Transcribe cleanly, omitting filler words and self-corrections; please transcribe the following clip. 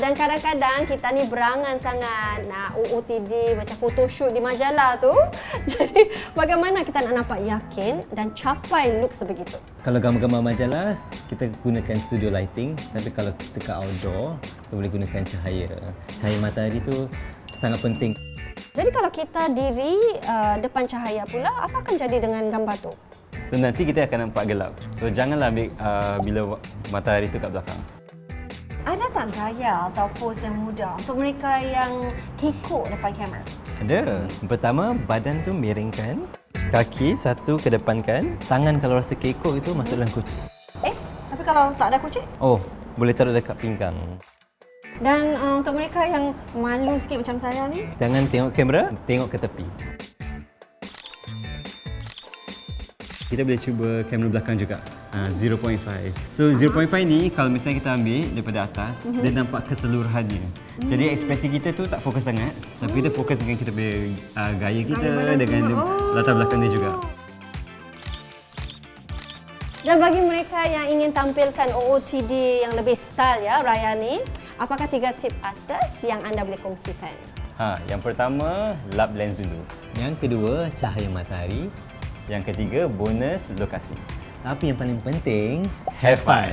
dan kadang-kadang kita ni berangan sangat nak OOTD macam photoshoot di majalah tu. Jadi bagaimana kita nak nampak yakin dan capai look sebegitu? Kalau gambar-gambar majalah, kita gunakan studio lighting. Tapi kalau kita kat outdoor, kita boleh gunakan cahaya. Cahaya matahari tu sangat penting. Jadi kalau kita diri depan cahaya pula, apa akan jadi dengan gambar tu? So nanti kita akan nampak gelap. So janganlah ambil bila matahari tu kat belakang. Ada tak gaya atau pose yang mudah untuk mereka yang kekok depan kamera? Ada. Pertama, badan tu miringkan, kaki satu kedepankan, tangan kalau rasa kekok itu masuk dalam kucing. Tapi kalau tak ada kucing? Oh, boleh taruh dekat pinggang. Dan untuk mereka yang malu sikit macam saya ni, Jangan tengok kamera, tengok ke tepi. Kita boleh cuba kamera belakang juga. 0.5. So 0.5 ni kalau misalnya kita ambil daripada atas, dia nampak keseluruhannya. Jadi ekspresi kita tu tak fokus sangat, tapi kita fokus dengan kita punya gaya kita dengan latar belakang dia juga. dan bagi mereka yang ingin tampilkan OOTD yang lebih style ya Raya ni, apakah 3 tip asas yang anda boleh kongsikan? Yang pertama, lap lens dulu. Yang kedua, cahaya matahari. Yang ketiga, bonus lokasi. Tapi yang paling penting, Have fun!